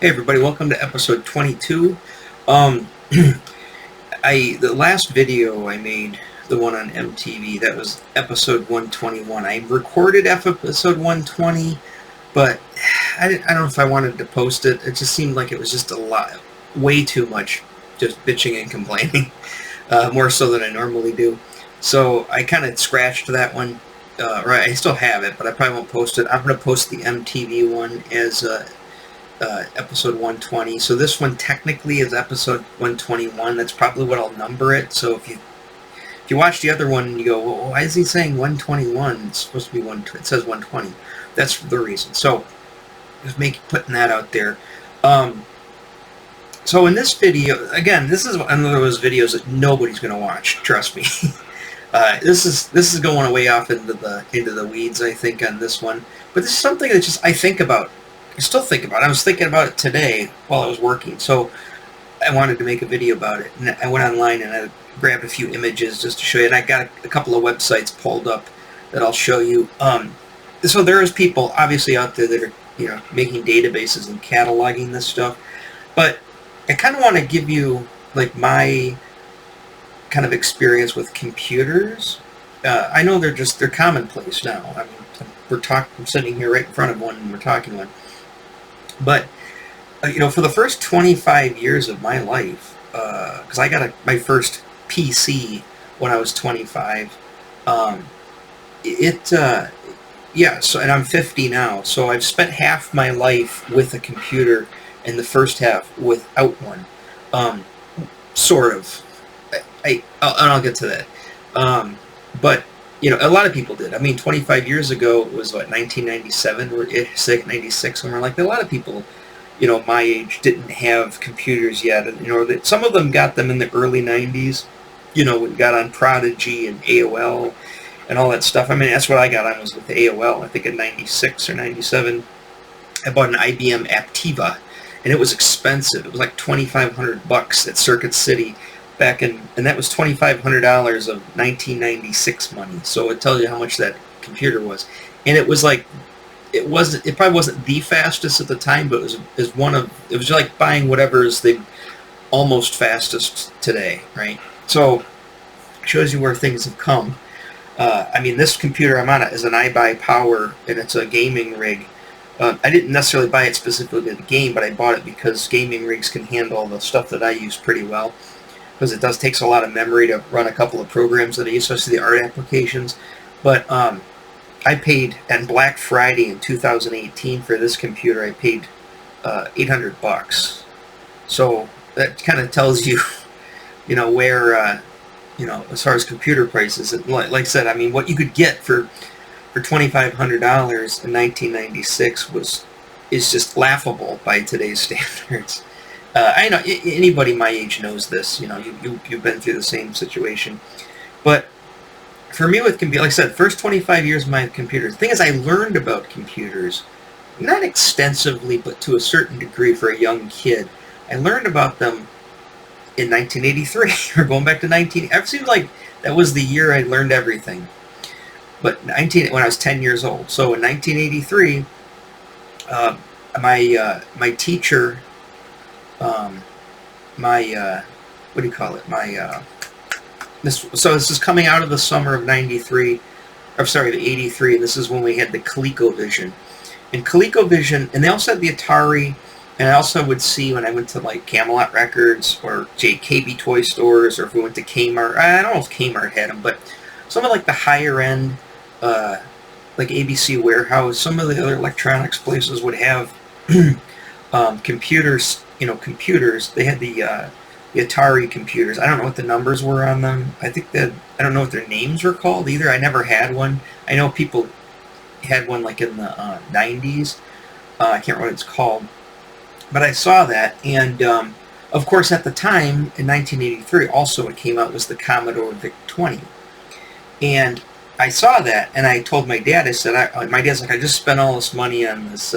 Hey everybody, welcome to episode 22. The last video I made, the one on MTV, that was episode 121. I recorded episode 120, but I don't know if I wanted to post it. It just seemed like it was just a lot, way too much, just bitching and complaining, more so than I normally do. So I kind of scratched that one. Right, I still have it, but I probably won't post it. I'm going to post the MTV one as episode 120. So this one technically is episode 121. That's probably what I'll number it. So if you watch the other one and you go, well, why is he saying 121? It's supposed to be it says 120. That's the reason. So just putting that out there. So in this video, again, this is one of those videos that nobody's going to watch. Trust me. This is going way off into the weeds, I think, on this one. But this is something that just I think about. I still think about it. I was thinking about it today while I was working, so I wanted to make a video about it. And I went online and I grabbed a few images just to show you. And I got a couple of websites pulled up that I'll show you. So there is people obviously out there that are making databases and cataloging this stuff. But I kind of want to give you like my kind of experience with computers. I know they're commonplace now. I mean, I'm sitting here right in front of one and we're talking one. But, for the first 25 years of my life, because I got my first PC when I was 25, so, and I'm 50 now, so I've spent half my life with a computer and the first half without one, sort of. And I'll get to that. But, a lot of people did. I mean, 25 years ago, it was, 1997 or 96, somewhere like that. A lot of people, my age didn't have computers yet. And, some of them got them in the early 90s, got on Prodigy and AOL and all that stuff. I mean, that's what I got on was with AOL. I think in 96 or 97, I bought an IBM Aptiva, and it was expensive. It was like $2,500 at Circuit City. And that was $2,500 of 1996 money. So it tells you how much that computer was. And it was like, it probably wasn't the fastest at the time, but it was like buying whatever is the almost fastest today, right? So it shows you where things have come. I mean, this computer I'm on is an iBuyPower, and it's a gaming rig. I didn't necessarily buy it specifically to the game, but I bought it because gaming rigs can handle the stuff that I use pretty well. Because it takes a lot of memory to run a couple of programs that I use, especially the art applications. But I paid, on Black Friday in 2018 for this computer, I paid $800. So that kind of tells you, where, as far as computer prices. And like I said, I mean, what you could get for $2,500 in 1996 is just laughable by today's standards. I know anybody my age knows this. You've been through the same situation. But for me with computer, like I said, first 25 years of my computers. The thing is, I learned about computers, not extensively, but to a certain degree for a young kid. I learned about them in 1983. We're going back to It seemed like that was the year I learned everything. But when I was 10 years old. So in 1983, my teacher. What do you call it? This is coming out of the summer of 93, or sorry, the 83, and this is when we had the ColecoVision. And ColecoVision, and they also had the Atari, and I also would see when I went to like Camelot Records or JKB toy stores, or if we went to Kmart, I don't know if Kmart had them, but some of like the higher end, like ABC Warehouse, some of the other electronics places would have computers. Computers. They had the Atari computers. I don't know what the numbers were on them. I don't know what their names were called either. I never had one. I know people had one like in the 90s. I can't remember what it's called. But I saw that, and of course at the time, in 1983, also what came out was the Commodore VIC-20. And I saw that, and I told my dad, I said, my dad's like, I just spent all this money on this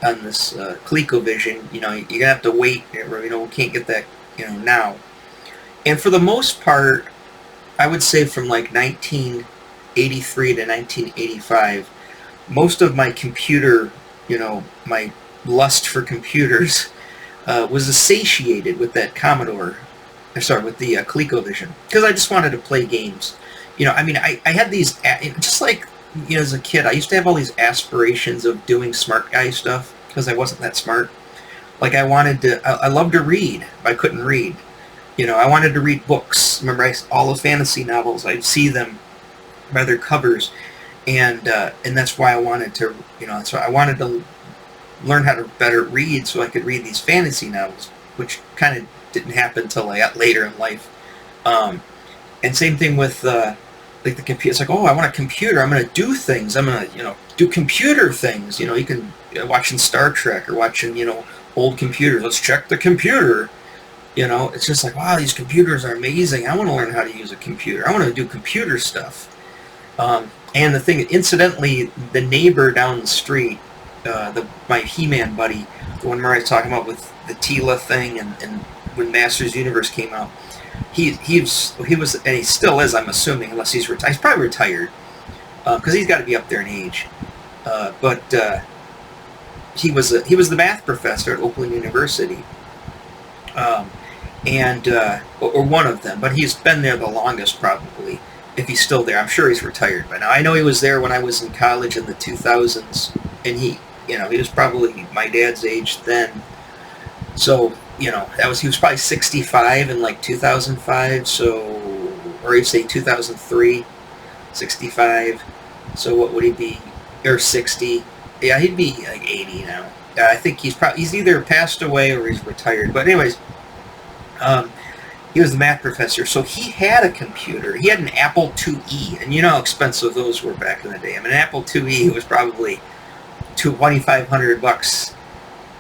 ColecoVision, you're gonna have to wait. We can't get that, now. And for the most part, I would say from like 1983 to 1985, most of my computer, my lust for computers was satiated with that Commodore, sorry, with the ColecoVision, because I just wanted to play games. I mean, I had these, just like, as a kid, I used to have all these aspirations of doing smart guy stuff, because I wasn't that smart. Like, I loved to read, but I couldn't read. I wanted to read books. Remember, all the fantasy novels, I'd see them by their covers, and that's why I wanted to, so I wanted to learn how to better read so I could read these fantasy novels, which kind of didn't happen until I got later in life. And same thing with like the computer. It's like, oh, I want a computer. I'm going to do things. I'm going to, do computer things. You can watching Star Trek or watching, old computers. Let's check the computer. It's just like, wow, these computers are amazing. I want to learn how to use a computer. I want to do computer stuff. And the thing, incidentally, the neighbor down the street, my He-Man buddy, the one where I was talking about with the Tila thing, and when Masters Universe came out, he was, and he still is, I'm assuming, unless he's retired. He's probably retired, because he's got to be up there in age. But he was the math professor at Oakland University, or one of them. But he's been there the longest, probably, if he's still there. I'm sure he's retired by now. I know he was there when I was in college in the 2000s, and he was probably my dad's age then. So, he was probably 65 in like 2005, so, or you'd say 2003, 65. So what would he be? Or 60? Yeah, he'd be like 80 now. I think he's either passed away or he's retired. But anyways, he was the math professor, so he had a computer. He had an Apple IIe, and you know how expensive those were back in the day. I mean, an Apple IIe was probably $2,500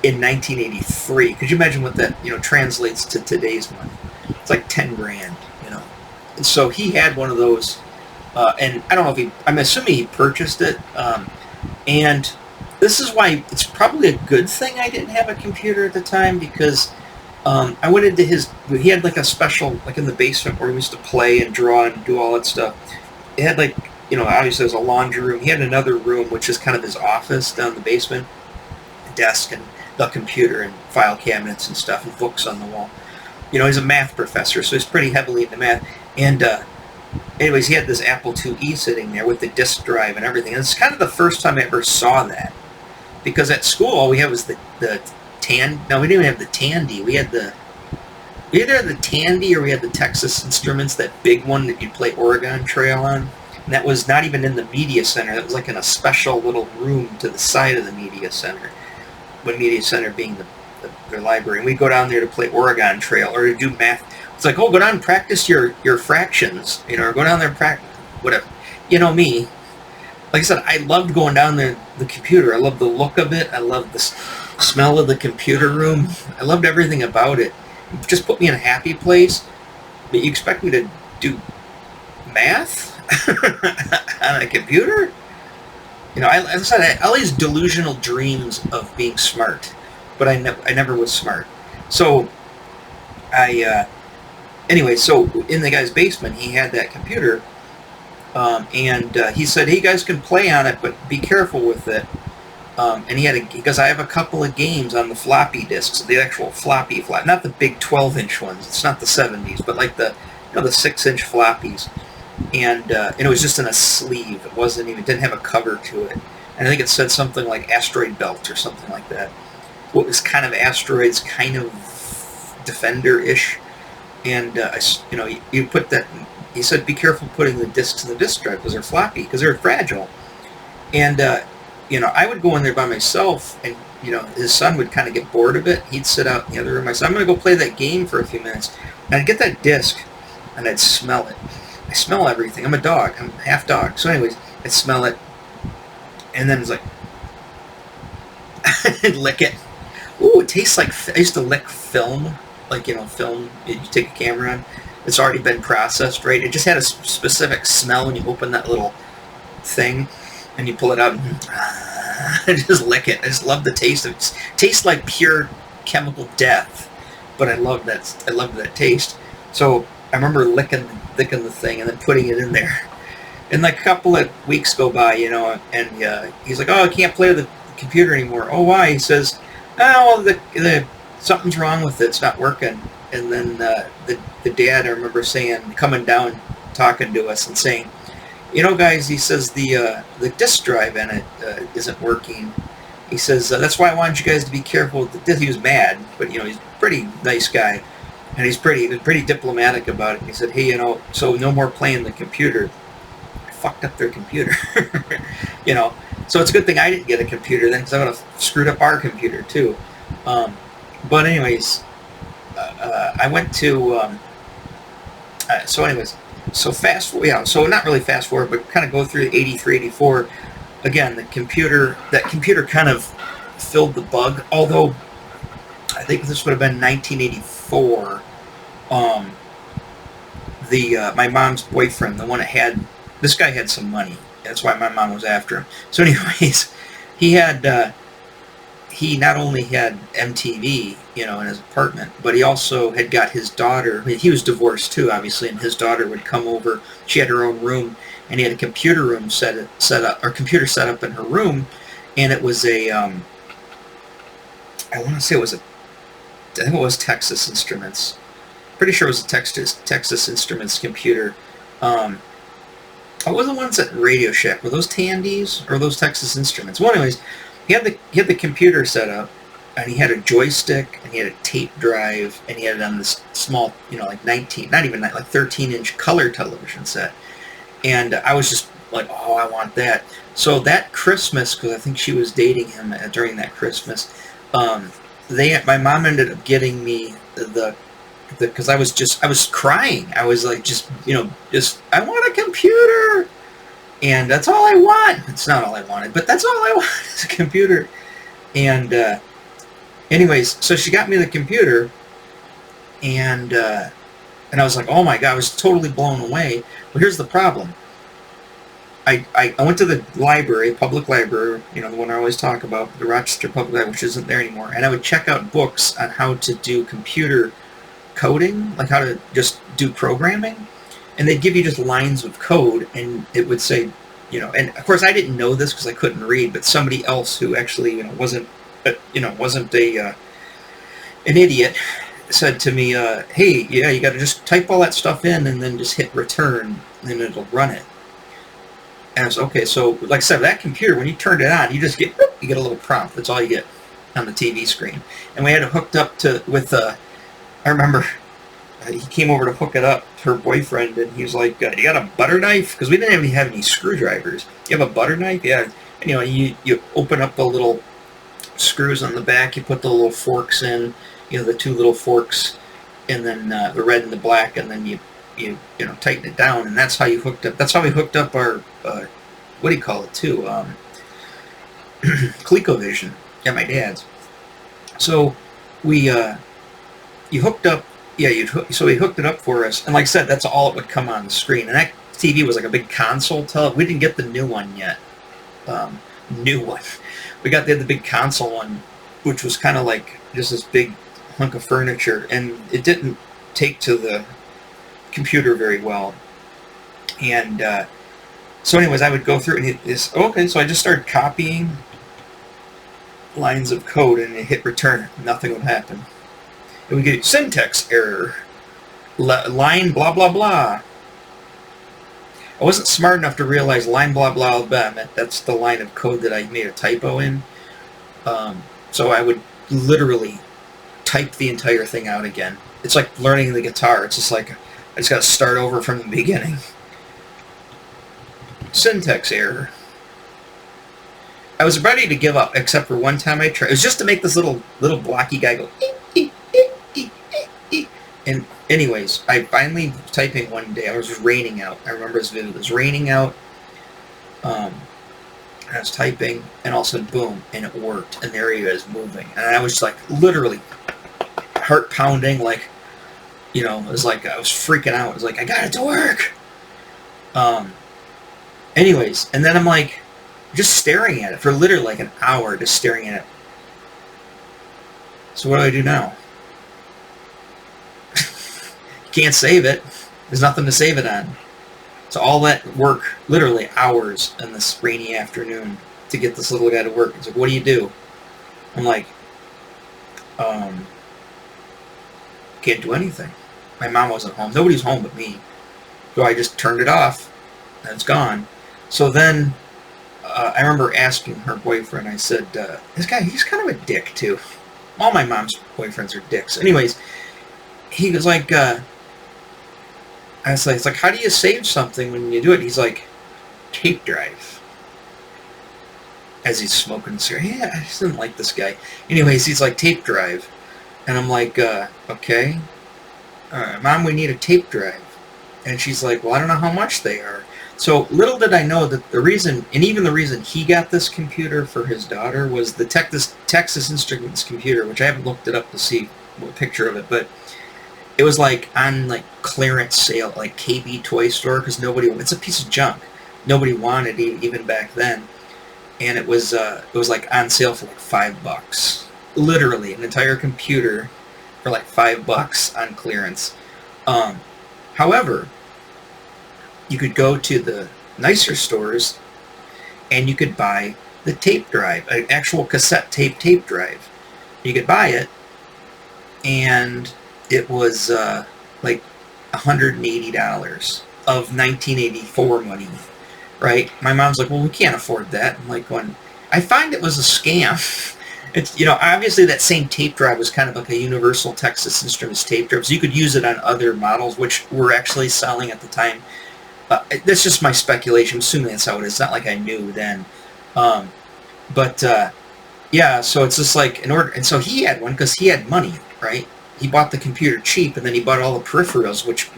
in 1983. Could you imagine what that translates to today's money? It's like 10 grand, And so he had one of those, and I don't know if I'm assuming he purchased it, and this is why it's probably a good thing I didn't have a computer at the time, because I went into he had like a special, like in the basement where we used to play and draw and do all that stuff. It had like, obviously there's a laundry room. He had another room, which is kind of his office down in the basement, a desk and the computer and file cabinets and stuff and books on the wall. He's a math professor, so he's pretty heavily into math. And anyways, he had this Apple IIe sitting there with the disk drive and everything. And it's kind of the first time I ever saw that, because at school all we had was the no, we didn't even have the Tandy. We either had the Tandy or we had the Texas Instruments, that big one that you'd play Oregon Trail on. And that was not even in the media center. That was like in a special little room to the side of the media center. When media center being their library. And we'd go down there to play Oregon Trail or to do math. It's like, oh, go down and practice your fractions, or go down there and practice whatever. Me. Like I said, I loved going down there, the computer. I loved the look of it. I loved the smell of the computer room. I loved everything about it. It just put me in a happy place. But you expect me to do math on a computer? As I said, I had all these delusional dreams of being smart, but I never was smart. So anyway, so in the guy's basement, he had that computer, and he said, hey, you guys can play on it, but be careful with it. And because I have a couple of games on the floppy disks, the actual floppy, not the big 12-inch ones. It's not the 70s, but like the 6-inch floppies. And it was just in a sleeve. It didn't have a cover to it. And I think it said something like Asteroid Belt or something like that. What was kind of Asteroids, kind of Defender-ish. And you put that. He said, be careful putting the discs in the disk drive because they're floppy, because they're fragile. And I would go in there by myself, and his son would kind of get bored of it. He'd sit out in the other room. I said, I'm going to go play that game for a few minutes. And I'd get that disc, and I'd smell it. I smell everything. I'm a dog. I'm half dog. So anyways, I'd smell it, and then it's like, I'd lick it. Ooh, it tastes like, I used to lick film, like, film you take a camera on. It's already been processed, right? It just had a specific smell when you open that little thing, and you pull it out, and just lick it. I just love the taste of it. It tastes like pure chemical death, but I love that taste. So I remember licking the thing and then putting it in there. And like a couple of weeks go by, and he's like, oh, I can't play the computer anymore. Oh, why? He says, Oh, well, the something's wrong with it. It's not working. And then the dad, I remember saying, coming down, talking to us and saying, you know, guys, he says the disk drive in it isn't working. He says that's why I wanted you guys to be careful with the disk. He was mad, but you know, he's a pretty nice guy, and he's pretty diplomatic about it. He said, hey, you know, so no more playing the computer. I fucked up their computer, you know. So it's a good thing I didn't get a computer then, because I would have screwed up our computer too. But anyways, I went to. So anyways, so fast. Yeah. So not really fast forward, but kind of go through 83, 84. Again, that computer kind of filled the bug. Although I think this would have been 1984. My mom's boyfriend, the one that had this guy, had some money. That's why my mom was after him. So, anyways, he not only had MTV, you know, in his apartment, but he also had got his daughter. He was divorced too, obviously, and his daughter would come over. She had her own room, and he had a computer room set up in her room, and it was a I want to say it was I think it was Texas Instruments. Pretty sure it was a Texas Instruments computer. What were the ones at Radio Shack? Were those Tandies or those Texas Instruments? Well, anyways, he had the computer set up, and he had a joystick, and he had a tape drive, and he had it on this small, you know, like 13-inch color television set. And I was just like, oh, I want that. So that Christmas, because I think she was dating him during that Christmas, my mom ended up getting me because I was crying. I was like, I want a computer, and that's all I want. It's not all I wanted, but that's all I want is a computer. And anyways, so she got me the computer, and I was like, oh my God, I was totally blown away. But here's the problem. I went to the library, public library, you know, the one I always talk about, the Rochester Public Library, which isn't there anymore, and I would check out books on how to do computer coding, like how to just do programming, and they'd give you just lines of code, and it would say, you know, and of course I didn't know this because I couldn't read, but somebody else who actually, you know, wasn't an idiot said to me, hey, yeah, you got to just type all that stuff in and then just hit return, and then it'll run it. And I was okay. So, like I said, that computer, when you turned it on, you just get a little prompt. That's all you get on the TV screen. And we had it hooked up I remember he came over to hook it up, her boyfriend, and he was like, you got a butter knife? Because we didn't even have any screwdrivers. You have a butter knife? Yeah. And, you know, you open up the little screws on the back, you put the little forks in, you know, the two little forks, and then the red and the black, and then you tighten it down, and that's how we hooked up our what do you call it too, ColecoVision at my dad's. So we he hooked it up for us, and like I said, that's all it would come on the screen. And that TV was like a big console we didn't get the new one yet. We got the big console one, which was kind of like just this big hunk of furniture, and it didn't take to the computer very well. And so anyways, I would go through and so I just started copying lines of code, and it hit return. Nothing would happen. It would get syntax error, line blah blah blah. I wasn't smart enough to realize line blah blah blah meant that's the line of code that I made a typo in. So I would literally type the entire thing out again. It's like learning the guitar. It's just like I just got to start over from the beginning. Syntax error. I was ready to give up, except for one time I tried. It was just to make this little blocky guy go. And anyways, I finally was typing one day. I was just raining out. I remember this video. It was raining out. I was typing, and all of a sudden, boom, and it worked. And there he is moving. And I was like, literally, heart pounding, like, you know, it was like I was freaking out. It was like, I got it to work. Anyways, and then I'm like, just staring at it for literally like an hour, just staring at it. So what do I do now? Can't save it. There's nothing to save it on. So all that work, literally hours in this rainy afternoon to get this little guy to work. It's like, what do you do? I'm like, Um, can't do anything. My mom wasn't home. Nobody's home but me. So I just turned it off, and it's gone. So then I remember asking her boyfriend, I said, this guy, he's kind of a dick, too. All my mom's boyfriends are dicks. Anyways, he was like, I was like, it's like, how do you save something when you do it? He's like, tape drive. As he's smoking a cigarette. Yeah, I just didn't like this guy. Anyways, he's like, tape drive. And I'm like, okay. Mom, we need a tape drive. And she's like, well, I don't know how much they are. So little did I know that the reason, and even the reason he got this computer for his daughter, was the Texas Instruments computer, which I haven't looked it up to see a picture of it, but it was like on like clearance sale, like KB Toy Store, because it's a piece of junk. Nobody wanted it even back then. And it was like on sale for like $5. Literally, an entire computer for like $5 on clearance. However, you could go to the nicer stores and you could buy the tape drive, an actual cassette tape drive. You could buy it, and it was like $180 of 1984 money, right? My mom's like, well, we can't afford that. I'm like, I find it was a scam. It's, obviously that same tape drive was kind of like a Universal Texas Instruments tape drive, so you could use it on other models, which were actually selling at the time. That's just my speculation. I'm assuming that's how it is. It's not like I knew then. Yeah, so it's just like and so he had one because he had money, right? He bought the computer cheap, and then he bought all the peripherals, which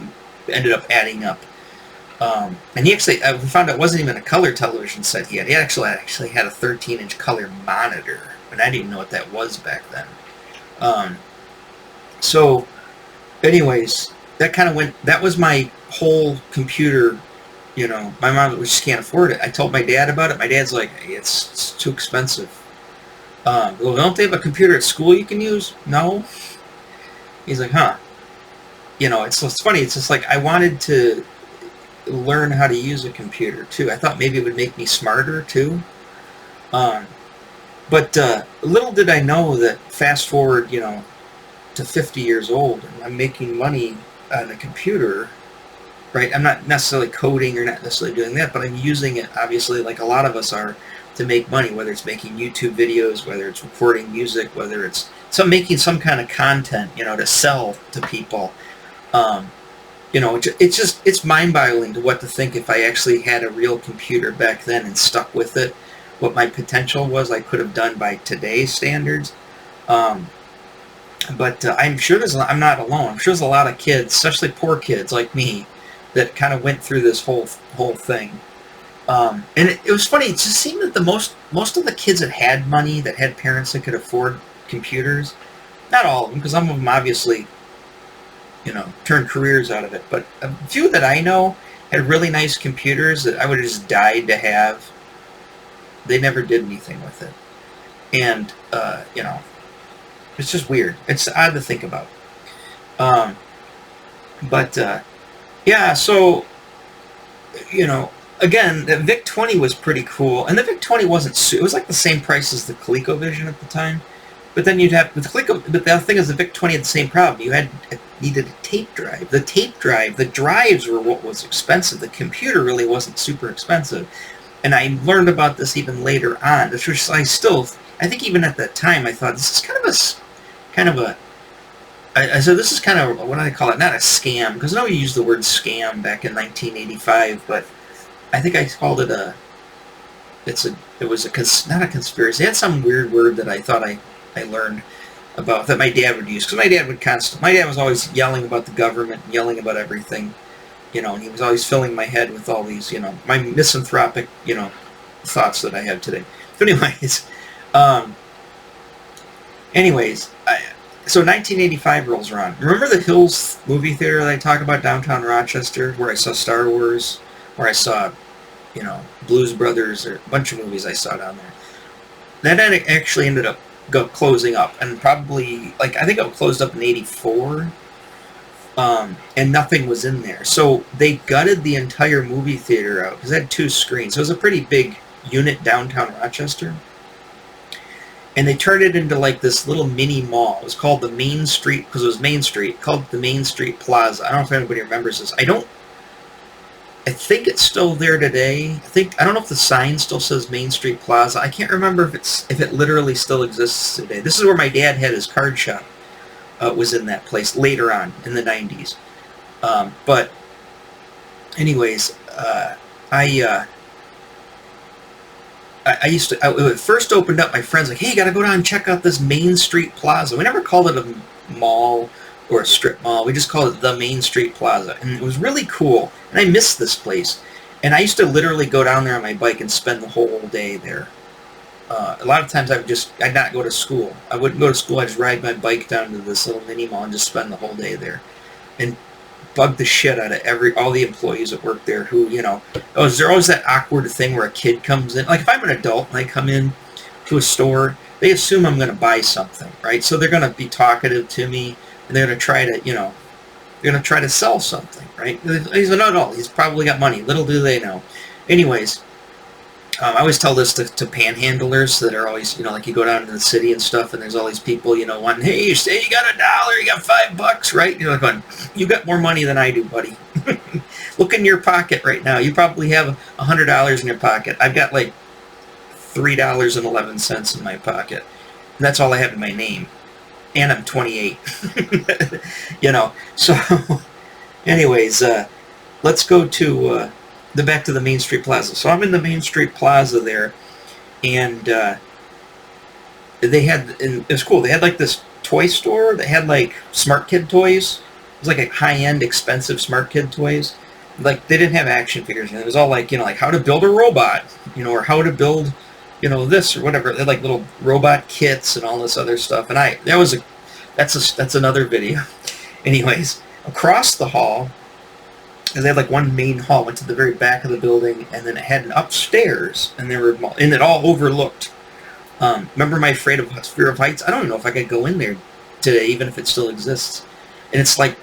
ended up adding up. And he actually, we found out it wasn't even a color television set he had. He actually had a 13-inch color monitor, and I didn't even know what that was back then. So, anyways, that was my whole computer. My mom just can't afford it. I told my dad about it. My dad's like, hey, it's too expensive. Well, don't they have a computer at school you can use? No. He's like, huh. It's funny. It's just like I wanted to learn how to use a computer too. I thought maybe it would make me smarter too. But little did I know that fast forward, to 50 years old, and I'm making money on a computer, right? I'm not necessarily coding or not necessarily doing that, but I'm using it, obviously, like a lot of us are, to make money, whether it's making YouTube videos, whether it's recording music, whether it's making some kind of content, to sell to people. It's mind-boggling to what to think if I actually had a real computer back then and stuck with it, what my potential was I could have done by today's standards. But I'm sure I'm not alone. I'm sure there's a lot of kids, especially poor kids like me, that kind of went through this whole thing. And it was funny. It just seemed that most of the kids that had money, that had parents that could afford computers, not all of them, because some of them obviously, turned careers out of it. But a few that I know had really nice computers that I would have just died to have. They never did anything with it. And, it's just weird. It's odd to think about. Yeah, so, again, the VIC-20 was pretty cool. And the VIC-20 wasn't, it was like the same price as the ColecoVision at the time. But then you'd have, with but the thing is, the VIC-20 had the same problem. You needed a tape drive. The tape drive, the drives were what was expensive. The computer really wasn't super expensive. And I learned about this even later on, which I think even at that time, I thought, this is I said, this is kind of, what do I call it? Not a scam, because nobody used the word scam back in 1985, but I think I called it not a conspiracy. It had some weird word that I thought I learned about, that my dad would use, because my dad was always yelling about the government, and yelling about everything, and he was always filling my head with all these, my misanthropic, thoughts that I have today. But anyways, so 1985 rolls around. Remember the Hills movie theater that I talk about downtown Rochester, where I saw Star Wars, where I saw, Blues Brothers, or a bunch of movies I saw down there. That actually ended up closing up, and probably, I think it closed up in 84, and nothing was in there. So they gutted the entire movie theater out, because it had 2 screens. So it was a pretty big unit downtown Rochester. and they turned it into like this little mini mall. It was called the Main Street, because it was Main Street, called the Main Street Plaza. I don't know if anybody remembers this. I think it's still there today. I don't know if the sign still says Main Street Plaza. I can't remember if it literally still exists today. This is where my dad had his card shop. Was in that place later on in the 90s. But anyways, I used to, when it first opened up, my friends like, hey, you got to go down and check out this Main Street Plaza. We never called it a mall or a strip mall. We just called it the Main Street Plaza. And it was really cool. And I missed this place. And I used to literally go down there on my bike and spend the whole day there. A lot of times I'd not go to school. I wouldn't go to school. I'd just ride my bike down to this little mini mall and just spend the whole day there. And bug the shit out of all the employees that work there who, is there always that awkward thing where a kid comes in? Like if I'm an adult and I come in to a store, they assume I'm going to buy something, right? So they're going to be talkative to me and they're going to try to, they're going to try to sell something, right? He's an adult. He's probably got money. Little do they know. Anyways, I always tell this to panhandlers that are always, like you go down to the city and stuff, and there's all these people, wanting, hey, you say you got $1, you got $5, right? You're like, going, you got more money than I do, buddy. Look in your pocket right now. You probably have $100 in your pocket. I've got like $3.11 in my pocket. And that's all I have in my name. And I'm 28. So anyways, let's go to back to the Main Street Plaza. So I'm in the Main Street Plaza there, and it was cool. They had like this toy store that had like Smart Kid toys. It was like a high-end, expensive Smart Kid toys. Like they didn't have action figures. It was all like, like how to build a robot, or how to build, this or whatever. They had like little robot kits and all this other stuff. And that's another video. Anyways, across the hall, because they had like one main hall, went to the very back of the building, and then it had an upstairs, and it all overlooked. Remember my fear of heights? I don't know if I could go in there today, even if it still exists. And it's like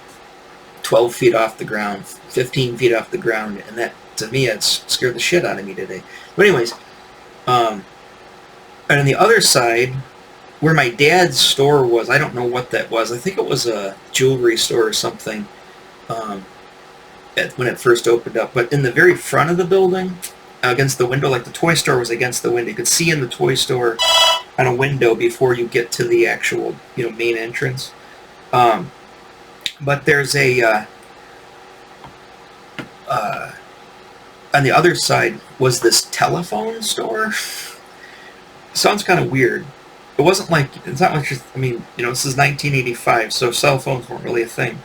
12 feet off the ground, 15 feet off the ground, and that, to me, it's scared the shit out of me today. But anyways, and on the other side, where my dad's store was, I don't know what that was. I think it was a jewelry store or something. When it first opened up, but in the very front of the building, against the window, like the toy store was against the window. You could see in the toy store on a window before you get to the actual, main entrance. But there's on the other side was this telephone store. Sounds kind of weird. It wasn't like, it's not like, this is 1985, so cell phones weren't really a thing.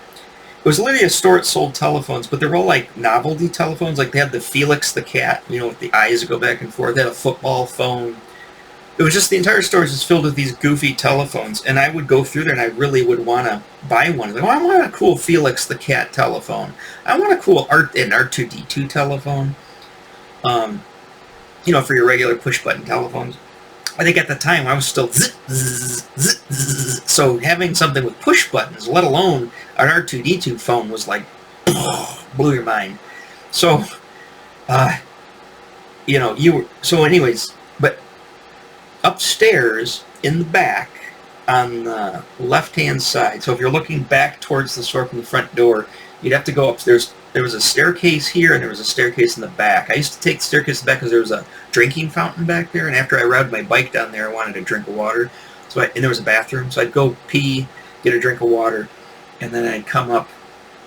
It was literally a store that sold telephones, but they were all like novelty telephones. Like they had the Felix the cat, with the eyes that go back and forth. They had a football phone. It was just, the entire store was just filled with these goofy telephones. And I would go through there and I really would want to buy one. Like, I want a cool Felix the cat telephone. I want a cool an R2-D2 telephone. For your regular push button telephones. I think at the time I was still so having something with push buttons, let alone an R2-D2 phone, was like blew your mind. So, so anyways, but upstairs in the back on the left-hand side. So if you're looking back towards the store from the front door, you'd have to go upstairs. There was a staircase here, and there was a staircase in the back. I used to take the staircase back because there was a drinking fountain back there, and after I rode my bike down there, I wanted a drink of water. And there was a bathroom, so I'd go pee, get a drink of water, and then I'd come up.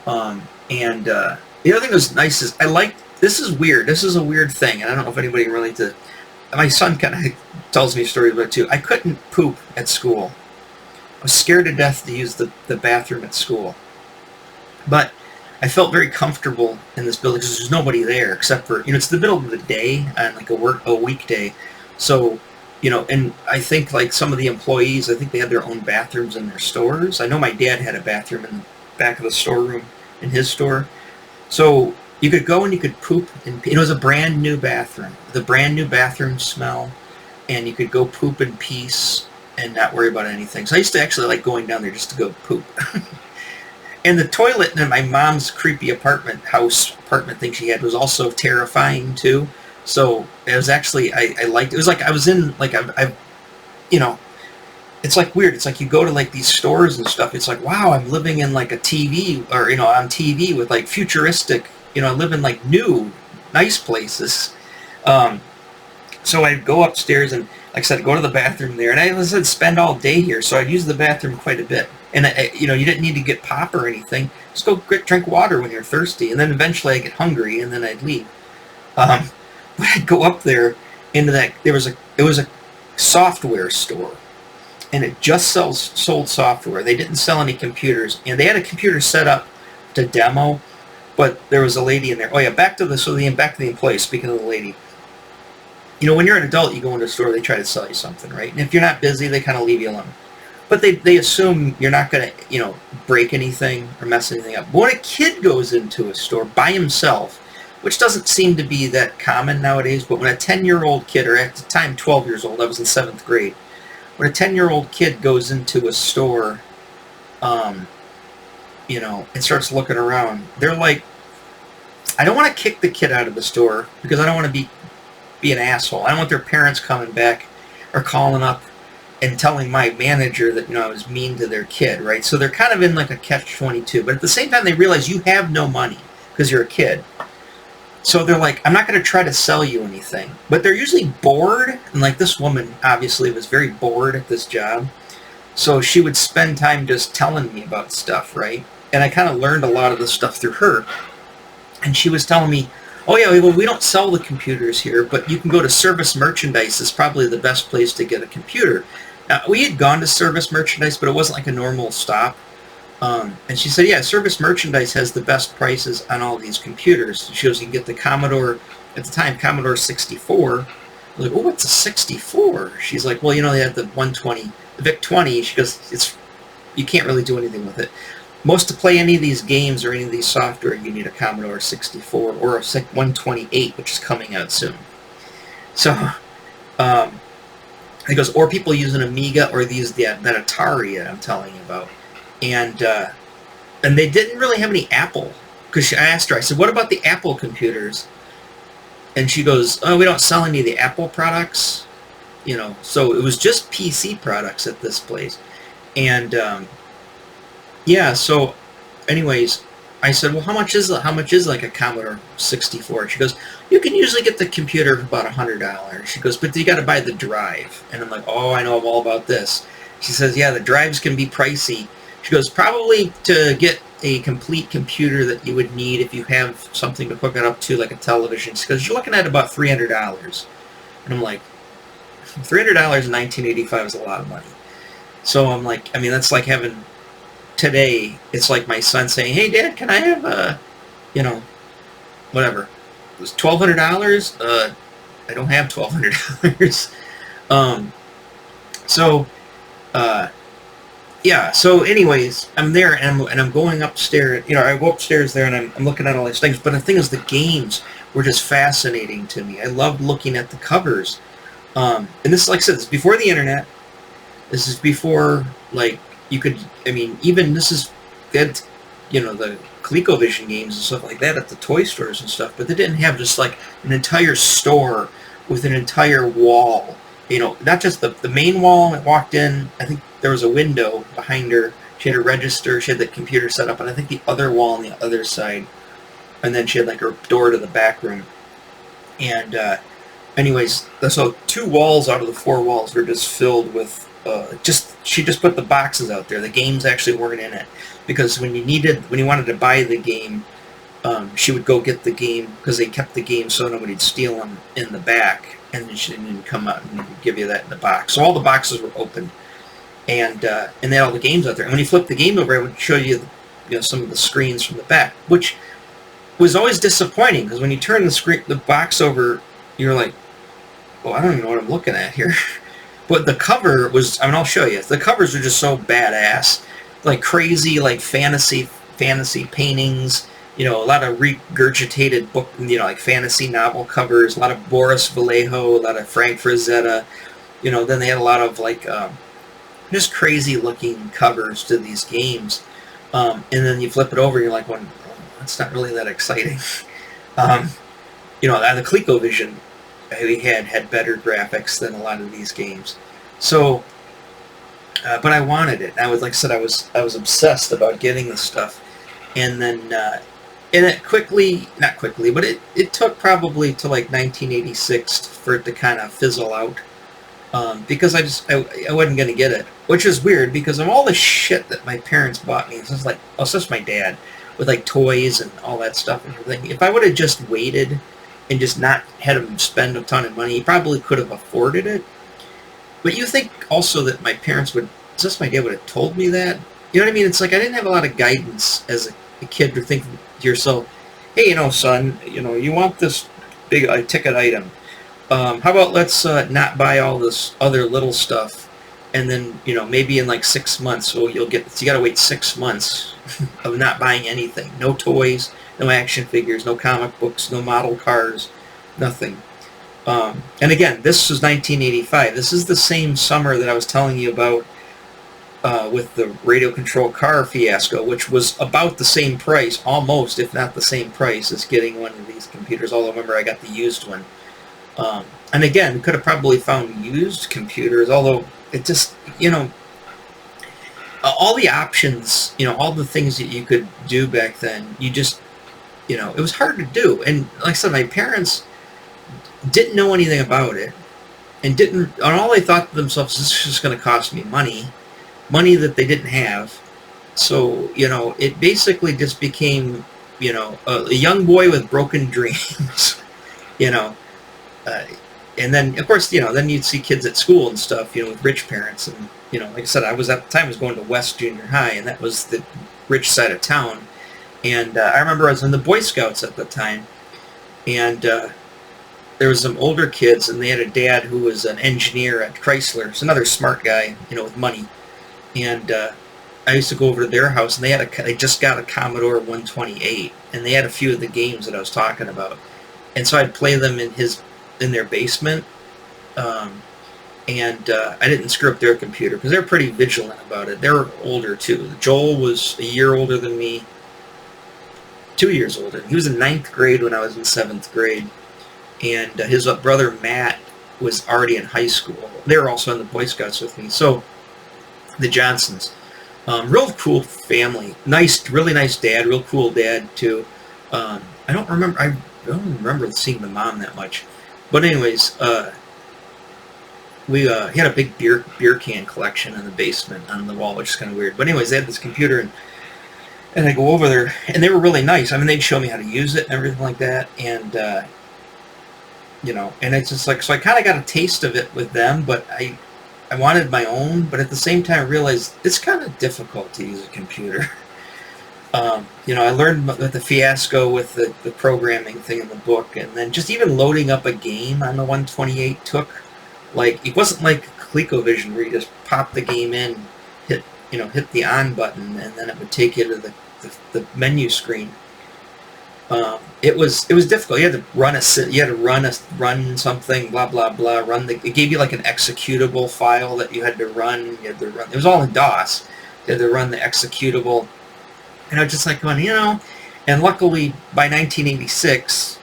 The other thing that was nice is this is weird. This is a weird thing, and I don't know if anybody can relate to. My son kind of tells me stories about it too. I couldn't poop at school. I was scared to death to use the bathroom at school, but I felt very comfortable in this building because there's nobody there except for, it's the middle of the day on like a weekday. So, and I think like some of the employees, I think they had their own bathrooms in their stores. I know my dad had a bathroom in the back of the storeroom in his store. So you could go and you could poop, and it was a brand new bathroom. The brand new bathroom smell, and you could go poop in peace and not worry about anything. So I used to actually like going down there just to go poop. And the toilet in my mom's creepy apartment thing she had was also terrifying too. So it was actually, I liked it. It was like I was in, like, I it's like weird. It's like you go to like these stores and stuff. It's like, wow, I'm living in like a TV, or on TV with like futuristic. I live in like new, nice places. Um, so I'd go upstairs and, like I said, go to the bathroom there, and I said spend all day here. So I'd use the bathroom quite a bit. And you didn't need to get pop or anything. Just go drink water when you're thirsty, and then eventually I get hungry, and then I'd leave. Um, but I'd go up there into that. It was a software store, and it just sold software. They didn't sell any computers, and they had a computer set up to demo, but there was a lady in there. Oh yeah, back to the employee. Speaking of the lady, when you're an adult, you go into a store, they try to sell you something, right? And if you're not busy, they kind of leave you alone. But they assume you're not going to, break anything or mess anything up. But when a kid goes into a store by himself, which doesn't seem to be that common nowadays, but when a 10-year-old kid, or at the time 12 years old, I was in 7th grade, when a 10-year-old kid goes into a store, and starts looking around, they're like, I don't want to kick the kid out of the store because I don't want to be an asshole. I don't want their parents coming back or calling up and telling my manager that I was mean to their kid, right? So they're kind of in like a catch-22, but at the same time they realize you have no money because you're a kid. So they're like, I'm not going to try to sell you anything. But they're usually bored, and like this woman obviously was very bored at this job. So she would spend time just telling me about stuff, right? And I kind of learned a lot of the stuff through her. And she was telling me, oh yeah, well, we don't sell the computers here, but you can go to Service Merchandise. Is probably the best place to get a computer. Now, we had gone to Service Merchandise, but it wasn't like a normal stop. And she said, yeah, Service Merchandise has the best prices on all these computers. She goes, you can get the Commodore, at the time, Commodore 64. I'm like, oh, what's a 64? She's like, well, they have the 120, the VIC-20. She goes, you can't really do anything with it. To play any of these games or any of these software, you need a Commodore 64 or a 128, which is coming out soon. So, he goes, or people use an Amiga or that Atari I'm telling you about. And they didn't really have any Apple. Because I asked her, I said, what about the Apple computers? And she goes, oh, we don't sell any of the Apple products. So it was just PC products at this place. And, so anyways, I said, well, how much is like a Commodore 64? She goes, you can usually get the computer for about $100. She goes, but you got to buy the drive. And I'm like, oh, I know all about this. She says, yeah, the drives can be pricey. She goes, probably to get a complete computer that you would need if you have something to hook it up to, like a television. She goes, you're looking at about $300. And I'm like, $300 in 1985 is a lot of money. So I'm like, that's like having... Today, it's like my son saying, hey, Dad, can I have, whatever. It was $1,200? I don't have $1,200. So anyways, I'm there, and I'm going upstairs. I go upstairs there, and I'm looking at all these things. But the thing is, the games were just fascinating to me. I loved looking at the covers. And this is, like I said, this is before the internet. This is before, like, you could, even this is, they had, the ColecoVision games and stuff like that at the toy stores and stuff, but they didn't have just like an entire store with an entire wall, not just the main wall. I walked in, I think there was a window behind her, she had a register, she had the computer set up, and I think the other wall on the other side, and then she had like her door to the back room. And anyways, so 2 walls out of the 4 walls were just filled with she just put the boxes out there. The games actually weren't in it, because when you wanted to buy the game, she would go get the game, because they kept the game so nobody'd steal them in the back, and then she didn't come out and give you that in the box. So all the boxes were open, and they had all the games out there. And when you flip the game over, it would show you, some of the screens from the back, which was always disappointing, because when you turn the box over, you're like, well, I don't even know what I'm looking at here. But the cover was, I'll show you. The covers are just so badass. Like crazy, like fantasy paintings, a lot of regurgitated book, like fantasy novel covers, a lot of Boris Vallejo, a lot of Frank Frazetta, then they had a lot of like, just crazy looking covers to these games. And then you flip it over, you're like, well, that's not really that exciting. The ColecoVision we had better graphics than a lot of these games. So but I wanted it. I was, like I said, I was obsessed about getting this stuff, and then and it quickly, not quickly, but it took probably to like 1986 for it to kind of fizzle out. Because I wasn't gonna get it, which is weird because of all the shit that my parents bought me. This is like, oh, so my dad with like toys and all that stuff and everything. If I would have just waited and just not had him spend a ton of money, he probably could have afforded it. But you think also that my parents would, just my dad would have told me that? You know what I mean? It's like I didn't have a lot of guidance as a kid to think to yourself, hey, son, you want this big ticket item. How about let's not buy all this other little stuff, and then maybe in like 6 months, so you got to wait 6 months of not buying anything, no toys, no action figures, no comic books, no model cars, nothing. And again, this was 1985. This is the same summer that I was telling you about with the radio control car fiasco, which was about the same price, almost, if not the same price, as getting one of these computers. Although remember, I got the used one. And again, could have probably found used computers, although it just, all the options, all the things that you could do back then, you just, it was hard to do. And like I said, my parents didn't know anything about it, and all they thought to themselves, this is just going to cost me money that they didn't have. So, it basically just became, a young boy with broken dreams, and then, of course, then you'd see kids at school and stuff, with rich parents. And, like I said, I was at the time, I was going to West Junior High, and that was the rich side of town. And I remember I was in the Boy Scouts at the time, and there was some older kids, and they had a dad who was an engineer at Chrysler. It's another smart guy, with money. And I used to go over to their house, and they just got a Commodore 128, and they had a few of the games that I was talking about. And so I'd play them in their basement, and I didn't screw up their computer because they're pretty vigilant about it. They're older too. Joel was a year older than me, 2 years older. He was in 9th grade when I was in 7th grade, and his brother Matt was already in high school. They were also in the Boy Scouts with me. So the Johnsons, real cool family, really nice dad, real cool dad too. I don't remember seeing the mom that much. But anyways, he had a big beer can collection in the basement on the wall, which is kind of weird. But anyways, they had this computer, and I go over there, and they were really nice. I mean, they'd show me how to use it and everything like that, and and it's just like, so I kind of got a taste of it with them, but I wanted my own. But at the same time, I realized it's kind of difficult to use a computer. I learned with the fiasco with the programming thing in the book, and then just even loading up a game on the 128 took, like, it wasn't like ColecoVision where you just pop the game in, hit the on button, and then it would take you to the menu screen. It was difficult. You had to run something, blah blah blah. It gave you like an executable file that you had to run. You had to run. It was all in DOS. You had to run the executable. And I was just like going, and luckily by 1986,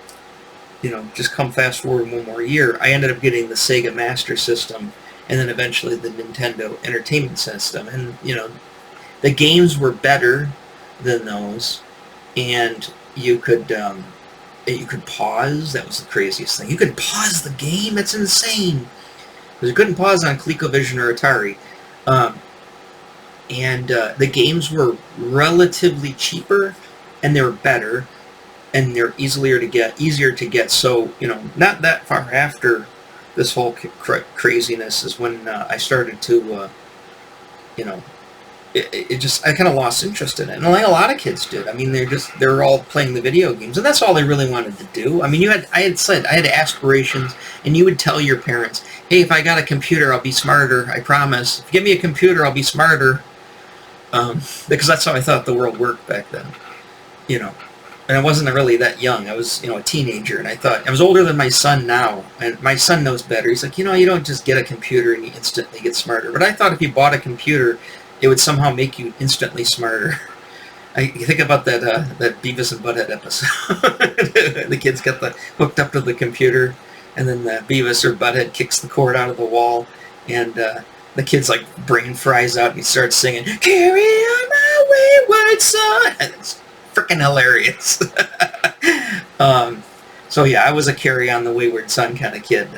just come fast forward one more year, I ended up getting the Sega Master System, and then eventually the Nintendo Entertainment System. And, the games were better than those, and you could pause. That was the craziest thing. You could pause the game. That's insane. Because you couldn't pause on ColecoVision or Atari. And the games were relatively cheaper, and they were better, and they're easier to get. So, not that far after this whole craziness is when I started to, I kind of lost interest in it. And like a lot of kids did. I mean, they're all playing the video games, and that's all they really wanted to do. I mean, I had aspirations, and you would tell your parents, hey, if I got a computer, I'll be smarter, I promise. If you give me a computer, I'll be smarter. Because that's how I thought the world worked back then, and I wasn't really that young. I was, a teenager, and I thought, I was older than my son now, and my son knows better. He's like, you don't just get a computer and you instantly get smarter. But I thought if you bought a computer, it would somehow make you instantly smarter. You think about that Beavis and Butthead episode. The kids get hooked up to the computer, and then Beavis or Butthead kicks the cord out of the wall, and the kid's like brain fries out and he starts singing, "Carry on my wayward son." And it's freaking hilarious. So yeah, I was a carry on the wayward son kind of kid.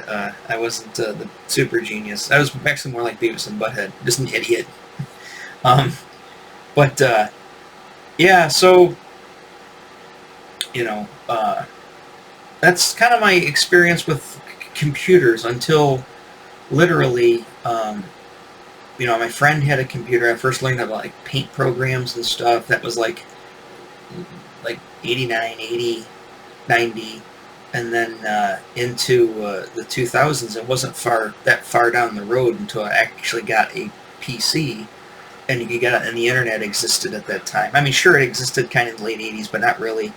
I wasn't the super genius. I was actually more like Beavis and Butthead, just an idiot. But yeah, so you know, that's kind of my experience with computers until literally, my friend had a computer. I first learned about like paint programs and stuff. That was like 89, 80, 90. And then into the 2000s, it wasn't that far down the road until I actually got a PC, and you get it, and the internet existed at that time. I mean, sure, it existed kind of in the late 80s, but not really.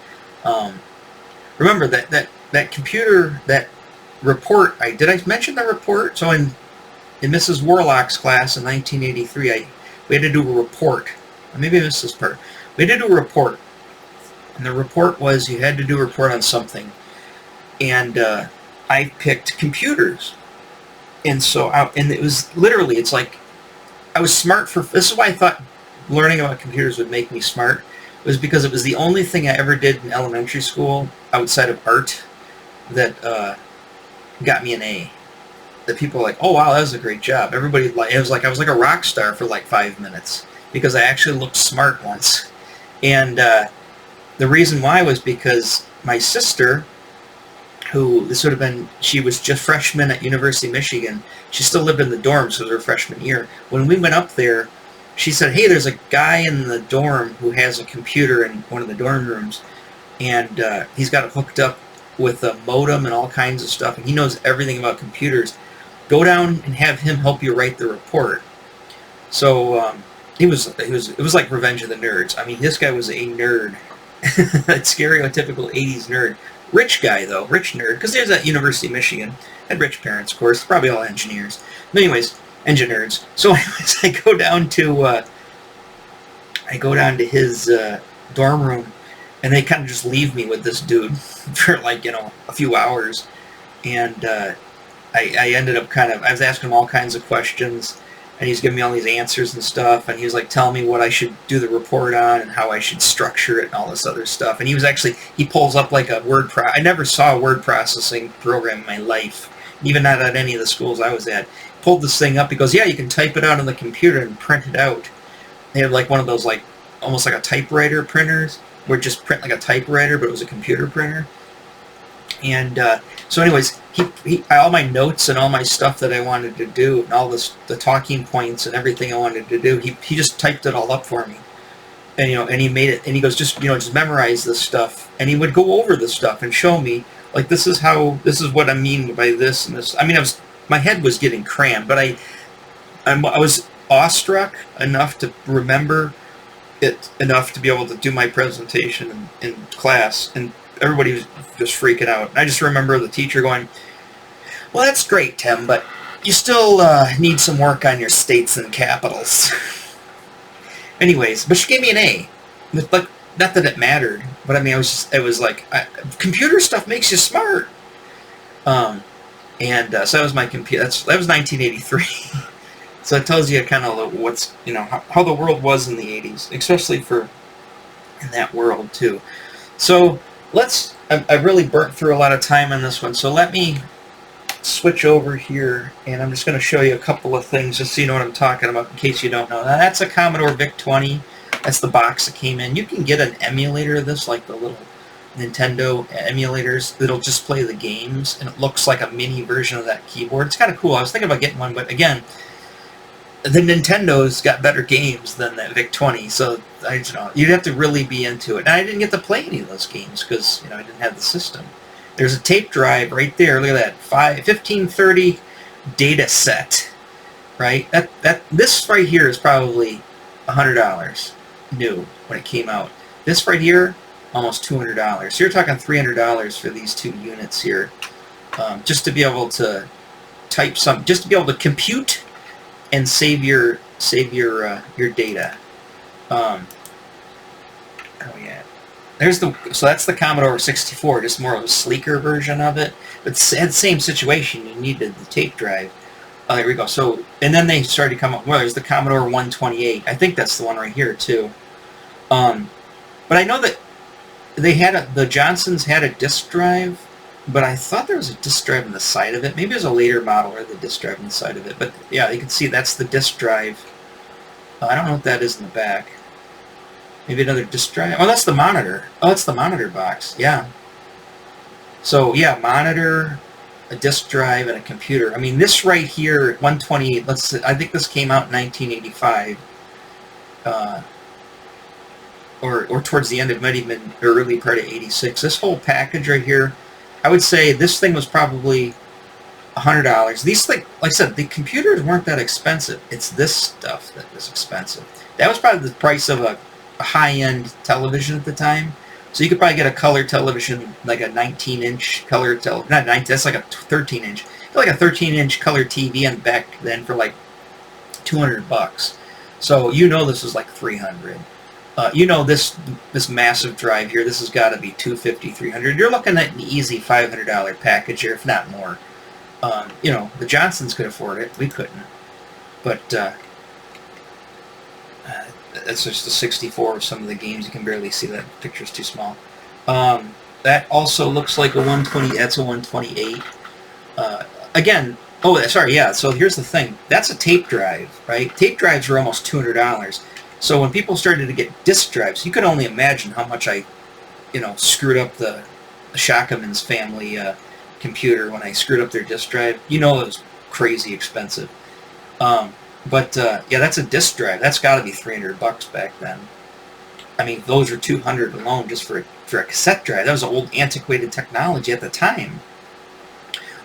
Remember that computer, that report. Did I mention the report? So in Mrs. Warlock's class in 1983, we had to do a report. Or maybe I missed this part. We had to do a report, and the report was you had to do a report on something. And I picked computers, and so and it was literally, it's like I was smart for. This is why I thought learning about computers would make me smart, was because it was the only thing I ever did in elementary school outside of art that got me an A. That people were like, "Oh wow, that was a great job." Everybody it was like I was like a rock star for like 5 minutes because I actually looked smart once, and the reason why was because my sister, who this would have been, she was just freshman at University of Michigan. She still lived in the dorms, so it was her freshman year. When we went up there, she said, "Hey, there's a guy in the dorm who has a computer in one of the dorm rooms, and he's got it hooked up with a modem and all kinds of stuff, and he knows everything about computers. Go down and have him help you write the report." So it was like Revenge of the Nerds. I mean, this guy was a nerd, that stereotypical 80s nerd. Rich guy, though. Rich nerd. Because there's at University of Michigan. Had rich parents, of course. Probably all engineers. But anyways, engineers. So anyways, I go down to his dorm room, and they kind of just leave me with this dude for like, a few hours. And I ended up I was asking him all kinds of questions, and he's giving me all these answers and stuff, and he was like telling me what I should do the report on and how I should structure it and all this other stuff. And he pulls up like a I never saw a word processing program in my life, even not at any of the schools I was at. He pulled this thing up. He goes, "Yeah, you can type it out on the computer and print it out." They have like one of those like almost like a typewriter printers where it just print like a typewriter, but it was a computer printer. And so anyways, he all my notes and all my stuff that I wanted to do and all the talking points and everything I wanted to do, he just typed it all up for me. And and he made it, and he goes, just memorize this stuff. And he would go over the stuff and show me, like, this is what I mean by this and this. I mean, my head was getting crammed, but I was awestruck enough to remember it enough to be able to do my presentation in class, and everybody was just freaking out. And I just remember the teacher going, "Well, that's great, Tim, but you still need some work on your states and capitals." Anyways, but she gave me an A. But not that it mattered, but I mean, it was like, computer stuff makes you smart. So that was my computer. That was 1983. So it tells you kind of what's, how the world was in the 80s, especially in that world too. So I really burnt through a lot of time on this one, so let me switch over here, and I'm just going to show you a couple of things just so you know what I'm talking about in case you don't know. Now, that's a Commodore VIC-20. That's the box that came in. You can get an emulator of this, like the little Nintendo emulators that'll just play the games, and it looks like a mini version of that keyboard. It's kind of cool. I was thinking about getting one, but again, the Nintendo's got better games than that VIC-20, so you'd have to really be into it. And I didn't get to play any of those games because I didn't have the system. There's a tape drive right there. Look at that, 1530 data set, right? This right here is probably $100 new when it came out. This right here, almost $200. So you're talking $300 for these two units here, just to be able to type just to be able to compute and save your data. Oh yeah, so that's the Commodore 64, just more of a sleeker version of it. But it had the same situation. You needed the tape drive. Oh, here we go. So, and then they started to come up. Well, there's the Commodore 128. I think that's the one right here too. Um, but I know that the Johnsons had a disk drive, but I thought there was a disk drive on the side of it. Maybe it was a later model where the disk drive on the side of it. But yeah, you can see that's the disk drive. I don't know what that is in the back. Maybe another disk drive. Oh, that's the monitor. Oh, it's the monitor box. Yeah. So yeah, monitor, a disk drive, and a computer. I mean, this right here, 128. I think this came out in 1985, or towards the end. It might have been early part of '86. This whole package right here, I would say this thing was probably $100. These things, like I said, the computers weren't that expensive. It's this stuff that was expensive. That was probably the price of a high-end television at the time. So you could probably get a color television, like a 19-inch color television. Not 19, that's like a 13-inch. Like a 13-inch color TV on back then for like $200. So you know this was like $300. You know this massive drive here, this has got to be $250, $300. You're looking at an easy $500 package here, if not more. You know, the Johnsons could afford it. We couldn't. But that's just a 64 of some of the games. You can barely see that. Picture's too small. That also looks like a 120. That's a 128. Again, oh, sorry, yeah. So here's the thing. That's a tape drive, right? Tape drives are almost $200. So when people started to get disk drives, you could only imagine how much I, screwed up the Shakaman's family computer when I screwed up their disk drive. You know, it was crazy expensive. But yeah, that's a disk drive. That's got to be $300 back then. I mean, those are $200 alone just for a cassette drive. That was old, antiquated technology at the time.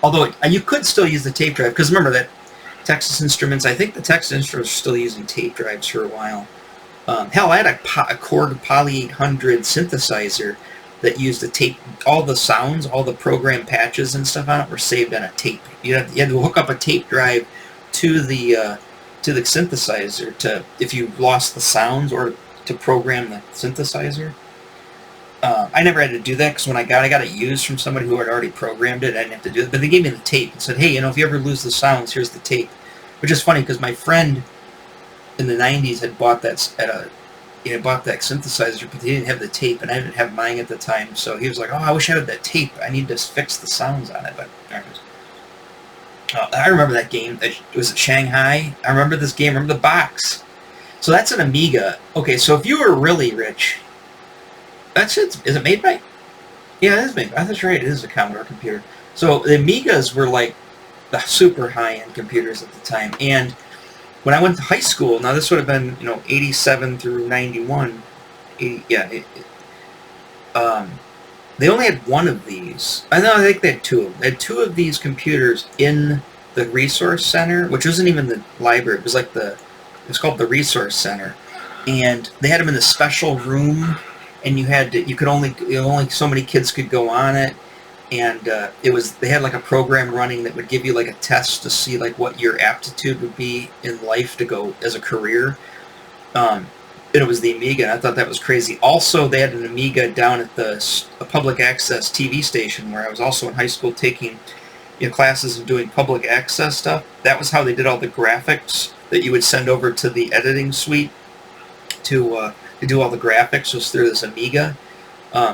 Although you could still use the tape drive, because remember that Texas Instruments. I think the Texas Instruments are still using tape drives for a while. Hell, I had a Korg Poly 800 synthesizer that used a tape. All the sounds, all the program patches and stuff on it were saved on a tape. You had to hook up a tape drive to the synthesizer if you lost the sounds, or to program the synthesizer. I never had to do that, because when I got it used from somebody who had already programmed it. I didn't have to do it, but they gave me the tape and said, hey, if you ever lose the sounds, here's the tape. Which is funny, because my friend in the 90s had bought that synthesizer, but he didn't have the tape, and I didn't have mine at the time. So he was like, oh, I wish I had that tape. I need to fix the sounds on it. But I remember that game. It was at Shanghai. I remember this game. I remember the box. So that's an Amiga. Okay, so if you were really rich, that's it. Is it made by? Yeah, it is made. That's right. It is a Commodore computer. So the Amigas were like the super high-end computers at the time. And when I went to high school, now this would have been 87 through 91. They only had one of these. I think they had two of them. They had two of these computers in the Resource Center, which wasn't even the library. It was like it's called the Resource Center, and they had them in the special room. And only so many kids could go on it, and they had like a program running that would give you like a test to see like what your aptitude would be in life to go as a career. And it was the Amiga, and I thought that was crazy. Also, they had an Amiga down at a public access TV station where I was also in high school taking classes and doing public access stuff. That was how they did all the graphics that you would send over to the editing suite to do all the graphics, was through this Amiga.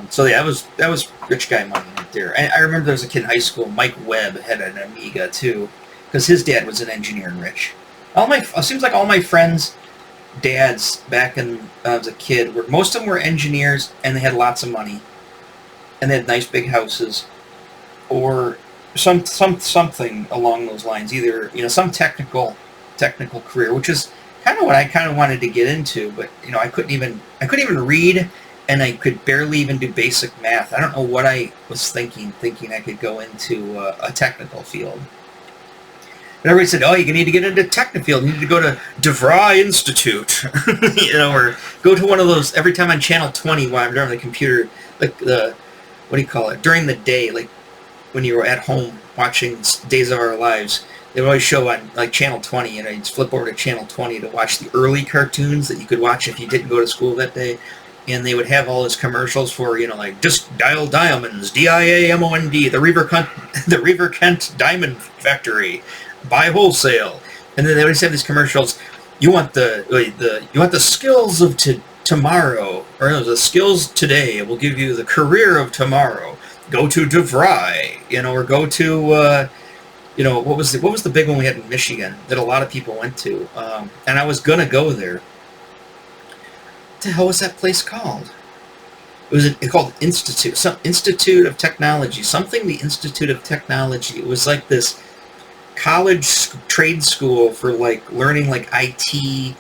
So yeah, that was rich guy money right there. I remember there was a kid in high school, Mike Webb, had an Amiga too, because his dad was an engineer and rich. It seems like all my friends' dads back when I was a kid most of them were engineers, and they had lots of money, and they had nice big houses, or something along those lines. Either some technical career, which is kind of what I wanted to get into, but I couldn't even read, and I could barely even do basic math. I don't know what I was thinking I could go into a technical field. But everybody said, oh, you need to get into technical field. You need to go to DeVry Institute, or go to one of those. Every time on Channel 20 while I'm during the computer, like during the day, like when you were at home watching Days of Our Lives. They would always show on like Channel 20, and I'd flip over to Channel 20 to watch the early cartoons that you could watch if you didn't go to school that day. And they would have all those commercials for, like, just dial diamonds, DIAMOND, the Reaver Kent Diamond Factory. buy wholesale. And then they always have these commercials. You want the skills of tomorrow, or no, the skills today will give you the career of tomorrow. Go to DeVry, or go to what was the big one we had in Michigan that a lot of people went to, and I was gonna go there. What the hell was that place called? It called Institute of Technology, something. The Institute of Technology. It was like this college trade school for like learning like IT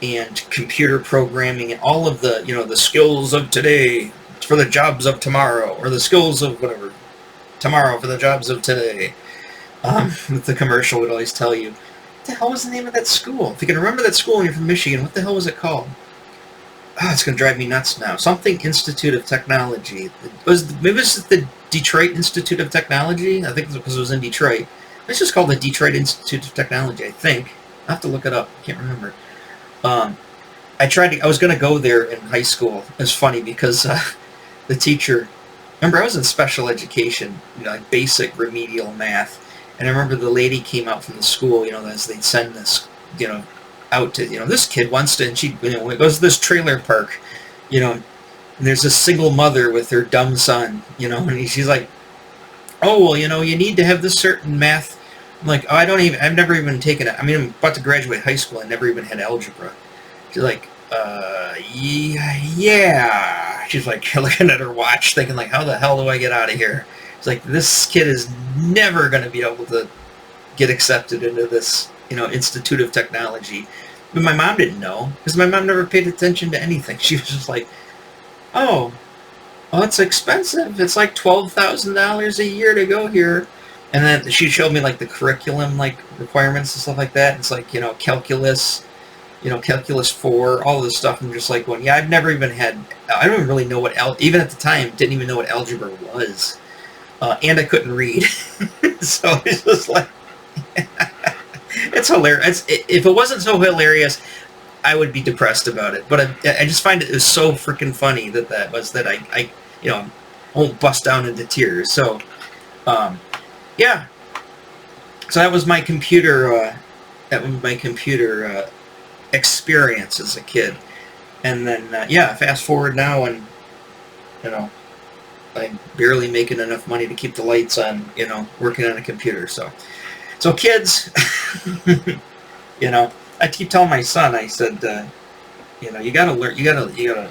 and computer programming and all of the the skills of today for the jobs of tomorrow, or the skills of whatever tomorrow for the jobs of today. The commercial would always tell you, what the hell was the name of that school? If you can remember that school and you're from Michigan, what the hell was it called? Oh, it's going to drive me nuts now. Something Institute of Technology. Maybe it was the Detroit Institute of Technology? I think it's because it was in Detroit. It's just called the Detroit Institute of Technology, I think. I'll have to look it up. I can't remember. I was going to go there in high school. It's funny because the teacher, remember I was in special education, like basic remedial math. And I remember the lady came out from the school, as they'd send this, out to, this kid wants to, and she, goes to this trailer park, and there's a single mother with her dumb son, and she's like, oh, well, you need to have this certain math. I'm like, oh, I've never even taken it. I mean, I'm about to graduate high school. I never even had algebra. She's like, yeah. She's like looking at her watch thinking like, how the hell do I get out of here? It's like, this kid is never going to be able to get accepted into this, Institute of Technology. But my mom didn't know, because my mom never paid attention to anything. She was just like, oh, well, it's expensive. It's like $12,000 a year to go here. And then she showed me like the curriculum, like requirements and stuff like that. It's like, calculus, calculus 4, all this stuff. I'm just like, well, yeah, I've never even had, I don't really know what, even at the time, didn't even know what algebra was. And I couldn't read. So it's just like, it's hilarious. If it wasn't so hilarious, I would be depressed about it. But I just find it so freaking funny that I won't bust down into tears. So, yeah. So that was my computer. Experience as a kid. And then fast forward now, and I'm barely making enough money to keep the lights on. Working on a computer. So kids, I keep telling my son. I said, you gotta learn. You gotta.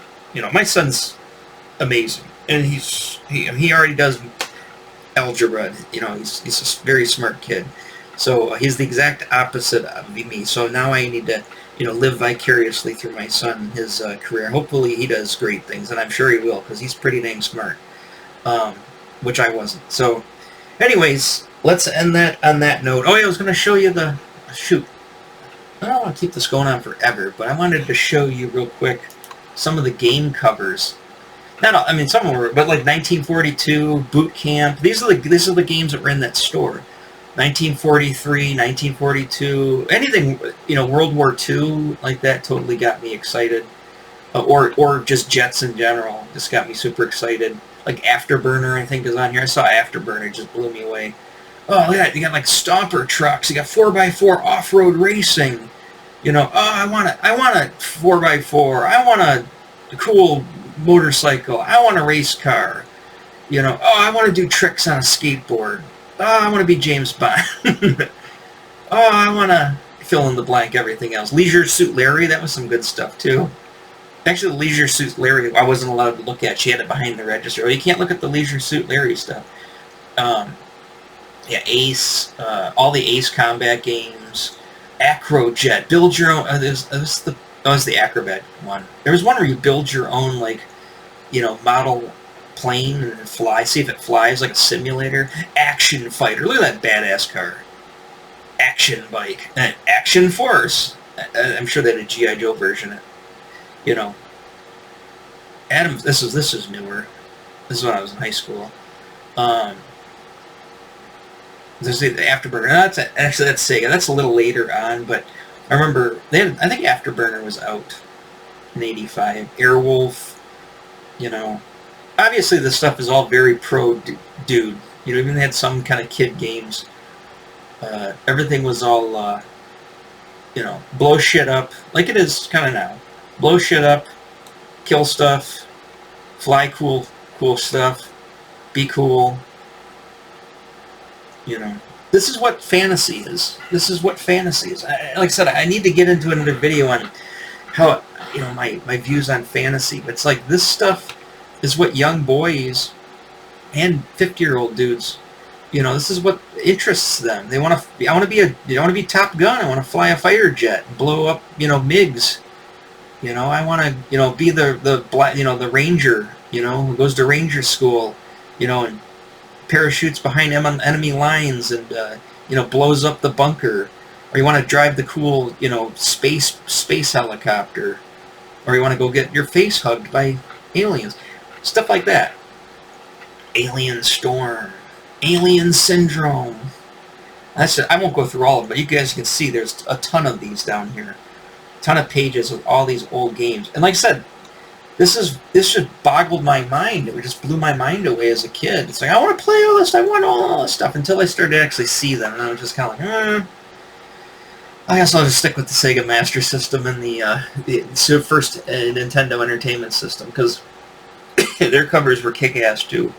My son's amazing, and he already does algebra. He's a very smart kid. So he's the exact opposite of me. So now I need to, live vicariously through my son, his career. Hopefully he does great things, and I'm sure he will, because he's pretty dang smart, which I wasn't. So anyways, let's end that on that note. Oh yeah, I was going to show you shoot. I don't want to keep this going on forever, but I wanted to show you real quick some of the game covers. Some of them were, but like 1942, Boot Camp. These are the games that were in that store. 1943, 1942, anything, World War II, like that totally got me excited. Or just jets in general, just got me super excited. Like Afterburner, I think, is on here. I saw Afterburner, it just blew me away. Oh, look at that. You got like Stomper trucks. You got 4x4 off-road racing. I want a 4x4. I want a cool motorcycle. I want a race car. I want to do tricks on a skateboard. Oh, I want to be James Bond. Oh, I want to fill in the blank everything else. Leisure Suit Larry, that was some good stuff too. Actually, the Leisure Suit Larry, I wasn't allowed to look at. She had it behind the register. Oh, you can't look at the Leisure Suit Larry stuff. Ace, all the Ace combat games, Acrojet, build your own. That was the Acrobat one. There was one where you build your own, model plane and fly, see if it flies, like a simulator. Action Fighter, look at that badass car. Action Bike, and Action Force. I'm sure they had a G.I. Joe version. Adam, this is newer. This is when I was in high school. There's the Afterburner. That's Sega. That's a little later on, but I remember I think Afterburner was out in '85. Airwolf, Obviously, this stuff is all very pro dude. Even they had some kind of kid games. Everything was all, blow shit up, like it is kind of now. Blow shit up, kill stuff, fly cool stuff, be cool. This is what fantasy is. This is what fantasy is. Like I said, I need to get into another video on how, my views on fantasy. But it's like this stuff is what young boys and 50-year-old dudes, this is what interests them. They want to. I want to be Top Gun. I want to fly a fighter jet, blow up, MiGs. I want to, be the black, the ranger, who goes to ranger school, and parachutes behind enemy lines and blows up the bunker, or you want to drive the cool space helicopter, or you want to go get your face hugged by aliens, stuff like that. Alien Storm, Alien Syndrome. That's it. I won't go through all of them, but you guys can see there's a ton of these down here, a ton of pages with all these old games. And like I said, this just boggled my mind. It just blew my mind away as a kid. It's like, I want to play all this. I want all this stuff, until I started to actually see them, and I was just kind of like, I guess I'll just stick with the Sega Master System and the first Nintendo Entertainment System, because their covers were kick-ass too.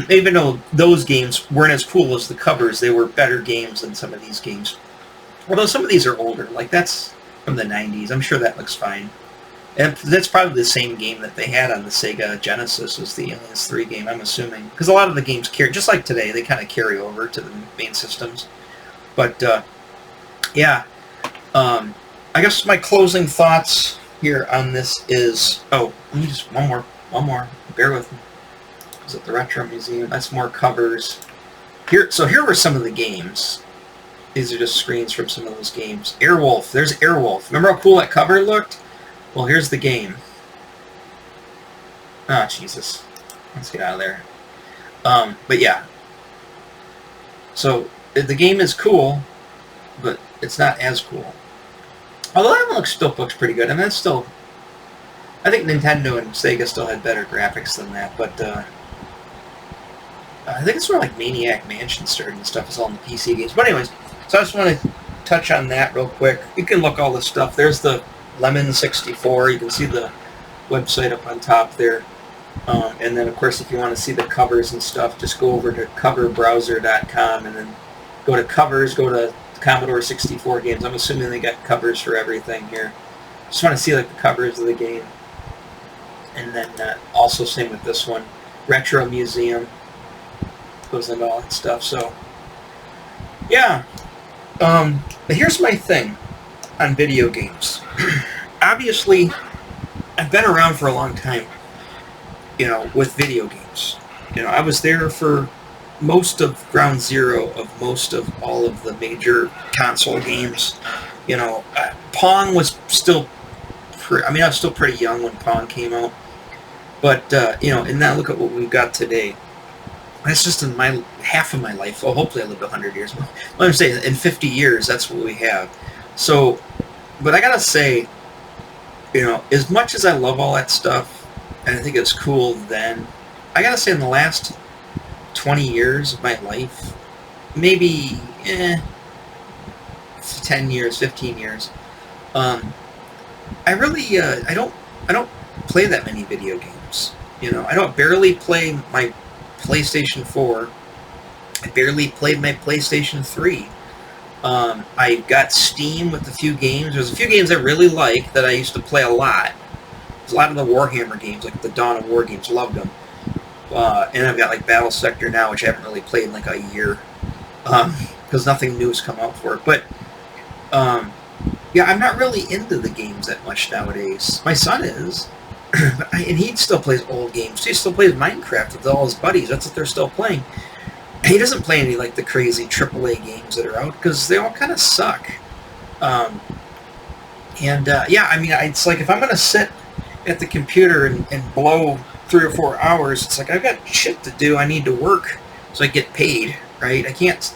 Even though those games weren't as cool as the covers, they were better games than some of these games. Although some of these are older, like that's from the 90s. I'm sure that looks fine. And that's probably the same game that they had on the Sega Genesis as the Aliens 3 game, I'm assuming. Because a lot of the games carry, just like today, they kind of carry over to the main systems. But, yeah. I guess my closing thoughts here on this is... Oh, let me just... One more. Bear with me. Is it the Retro Museum? That's more covers. So here were some of the games. These are just screens from some of those games. Airwolf. There's Airwolf. Remember how cool that cover looked? Well, here's the game. Ah, Jesus. Let's get out of there. But yeah. So, the game is cool, but it's not as cool. Although that one still looks pretty good. And that's still... I think Nintendo and Sega still had better graphics than that, but... I think it's sort of like Maniac Mansion started and stuff. It's all in the PC games. But anyways, so I just want to touch on that real quick. You can look all this stuff. There's the Lemon 64. You can see the website up on top there. And then, of course, if you want to see the covers and stuff, just go over to coverbrowser.com and then go to covers, go to Commodore 64 games. I'm assuming they got covers for everything here. Just want to see like the covers of the game. And then also same with this one. Retro Museum. Goes into all that stuff. So, yeah. But here's my thing on video games. Obviously, I've been around for a long time, with video games. I was there for most of ground zero of most of all of the major console games. Pong was still... I was still pretty young when Pong came out. But, and now look at what we've got today. That's just in half of my life. Well, hopefully I live 100 years. But I'm saying in 50 years, that's what we have. So, but I gotta say, as much as I love all that stuff, and I think it's cool then, I gotta say in the last 20 years of my life, maybe 10 years, 15 years, I really, I don't play that many video games. I barely play my PlayStation 4. I barely played my PlayStation 3. I got Steam with a few games. There's a few games I really like that I used to play a lot. There's a lot of the Warhammer games, like the Dawn of War games. Loved them. And I've got like Battle Sector now, which I haven't really played in like a year. Because nothing new has come out for it. But, yeah, I'm not really into the games that much nowadays. My son is. And he still plays old games. He still plays Minecraft with all his buddies. That's what they're still playing. He doesn't play any like the crazy AAA games that are out because they all kind of suck. Yeah, it's like if I'm going to sit at the computer and blow 3 or 4 hours, it's like I've got shit to do. I need to work so I get paid, right? I can't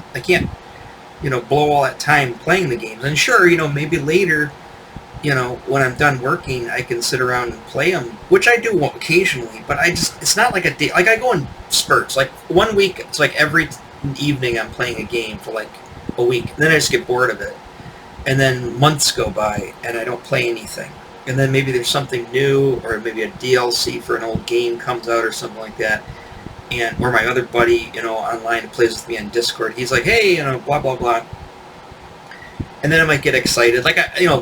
blow all that time playing the games. And sure, maybe later, when I'm done working, I can sit around and play them, which I do occasionally, but it's not like a day. Like, I go in spurts. Like, 1 week, it's like every evening I'm playing a game for like a week. Then I just get bored of it. And then months go by and I don't play anything. And then maybe there's something new, or maybe a DLC for an old game comes out or something like that. And or my other buddy, online who plays with me on Discord, he's like, hey, blah blah blah. And then I might get excited. Like,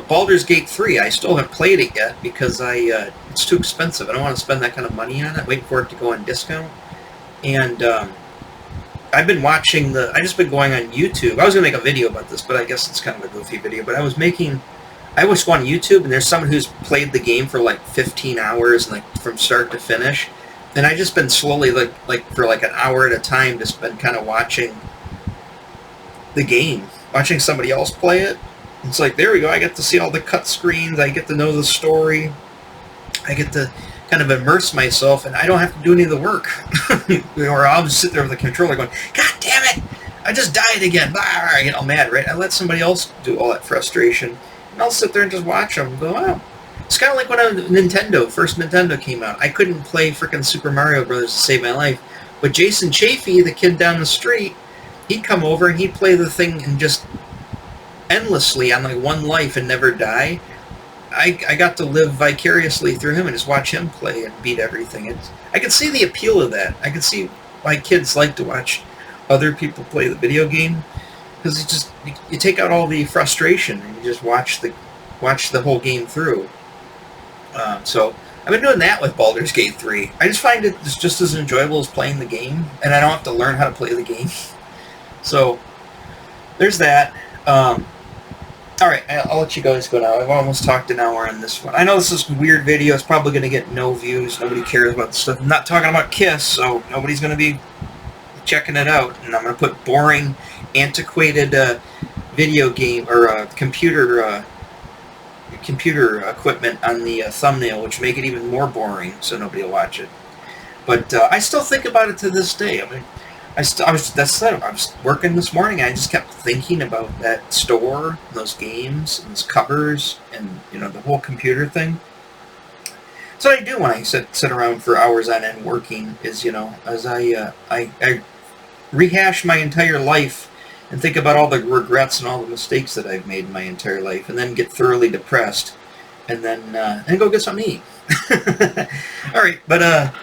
Baldur's Gate 3, I still haven't played it yet because it's too expensive. I don't want to spend that kind of money on it. Wait for it to go on discount. And I've been watching I just been going on YouTube. I was going to make a video about this, but I guess it's kind of a goofy video. But I always go on YouTube, and there's someone who's played the game for like 15 hours, and like from start to finish. And I just been slowly, like for like an hour at a time, just been kind of watching the game. Watching somebody else play it. It's like, there we go, I get to see all the cut screens, I get to know the story, I get to kind of immerse myself, and I don't have to do any of the work. Or I'll just sit there with the controller going, God damn it, I just died again. I get all mad, right? I let somebody else do all that frustration, and I'll sit there and just watch them and go, oh. It's kind of like when first Nintendo came out. I couldn't play frickin' Super Mario Brothers to save my life, but Jason Chafee, the kid down the street, he'd come over and he'd play the thing and just endlessly on like one life and never die. I got to live vicariously through him and just watch him play and beat everything. I could see the appeal of that. I could see why kids like to watch other people play the video game, because you take out all the frustration and you just watch the whole game through. So I've been doing that with Baldur's Gate 3. I just find it just as enjoyable as playing the game, and I don't have to learn how to play the game. So, there's that. Alright, I'll let you guys go now. I've almost talked an hour on this one. I know this is a weird video. It's probably going to get no views. Nobody cares about this stuff. I'm not talking about Kiss, so nobody's going to be checking it out. And I'm going to put boring, antiquated video game or computer equipment on the thumbnail, which make it even more boring, so nobody will watch it. But I still think about it to this day. I mean, I was working this morning. I just kept thinking about that store, those games, and those covers, and the whole computer thing. So what I do when I sit around for hours on end working is, as I rehash my entire life and think about all the regrets and all the mistakes that I've made in my entire life, and then get thoroughly depressed, and then go get something to eat. All right, but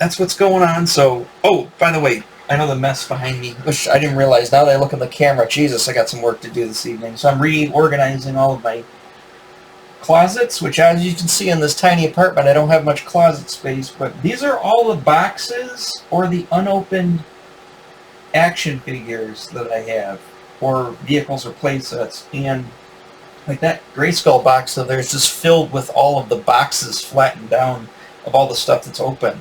that's what's going on. So, oh, by the way, I know the mess behind me, which I didn't realize. Now that I look at the camera, Jesus, I got some work to do this evening. So I'm reorganizing all of my closets, which, as you can see in this tiny apartment, I don't have much closet space, but these are all the boxes or the unopened action figures that I have, or vehicles or playsets. And like that Grayskull box of theirs just filled with all of the boxes flattened down of all the stuff that's open.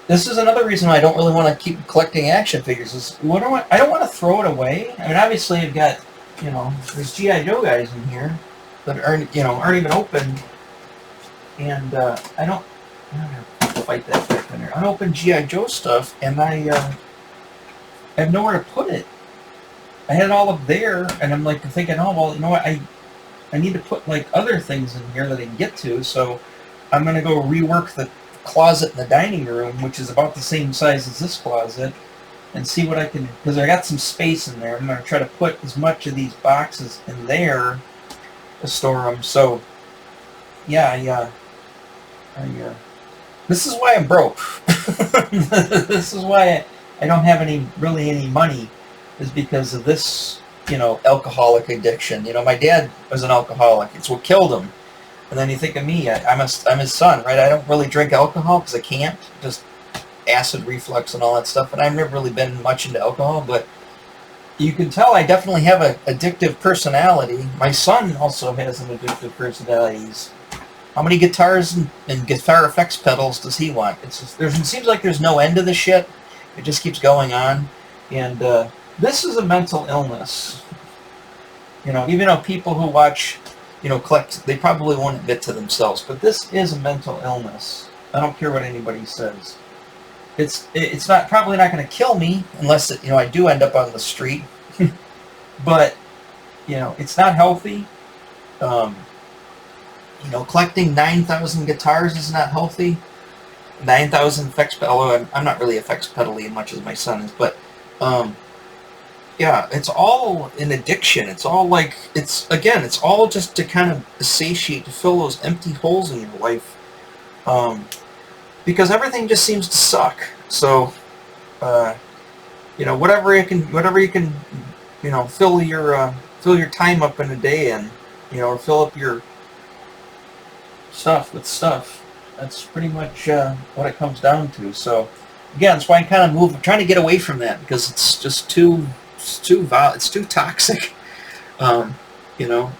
This is another reason why I don't really want to keep collecting action figures. I don't want to throw it away. I mean, obviously I've got, there's G.I. Joe guys in here that aren't even open, and I don't fight that back in there. Unopened G.I. Joe stuff, and I have nowhere to put it. I had it all up there, and I'm like thinking, oh well, you know what? I need to put like other things in here that I can get to. So I'm gonna go rework the closet in the dining room, which is about the same size as this closet, and see what I can, because I got some space in there. I'm going to try to put as much of these boxes in there to store them. So, yeah, this is why I'm broke. This is why I don't have really any money, is because of this, alcoholic addiction. My dad was an alcoholic. It's what killed him. And then you think of me, I'm his son, right? I don't really drink alcohol because I can't, just acid reflux and all that stuff. And I've never really been much into alcohol, but you can tell I definitely have an addictive personality. My son also has an addictive personality. How many guitars and guitar effects pedals does he want? It seems like there's no end to the shit. It just keeps going on. And this is a mental illness. Even though people who watch collect, they probably won't admit to themselves, but this is a mental illness. I don't care what anybody says. It's probably not going to kill me unless I do end up on the street. But it's not healthy. Collecting 9,000 guitars is not healthy. 9,000 effects pedal. Although I'm not really effects pedaling as much as my son is, but yeah, it's all an addiction. It's all like, it's all just to kind of satiate, to fill those empty holes in your life, because everything just seems to suck. So, whatever you can, fill your time up in a day, and or fill up your stuff with stuff. That's pretty much what it comes down to. So, again, that's why I'm trying to get away from that, because it's just it's too toxic. And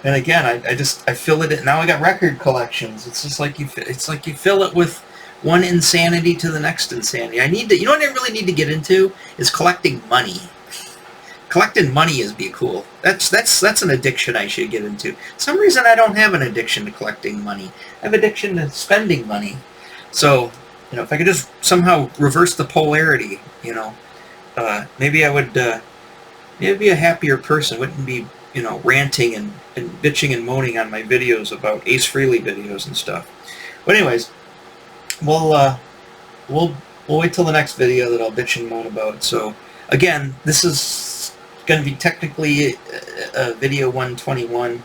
again, I fill it. Now I got record collections. It's just like you fill it with one insanity to the next insanity. What I really need to get into is collecting money. Collecting money is cool. That's an addiction I should get into. For some reason I don't have an addiction to collecting money. I have addiction to spending money. So, if I could just somehow reverse the polarity, maybe I would be a happier person. Wouldn't be, ranting and bitching and moaning on my videos about Ace Frehley videos and stuff. But anyways, we'll wait till the next video that I'll bitch and moan about. So again, this is going to be technically video 121.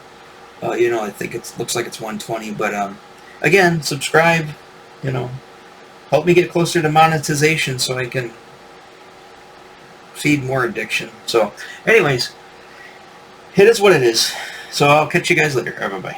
I think it looks like it's 120, but again, subscribe. Help me get closer to monetization so I can feed more addiction. So anyways, it is what it is. So I'll catch you guys later. Bye bye.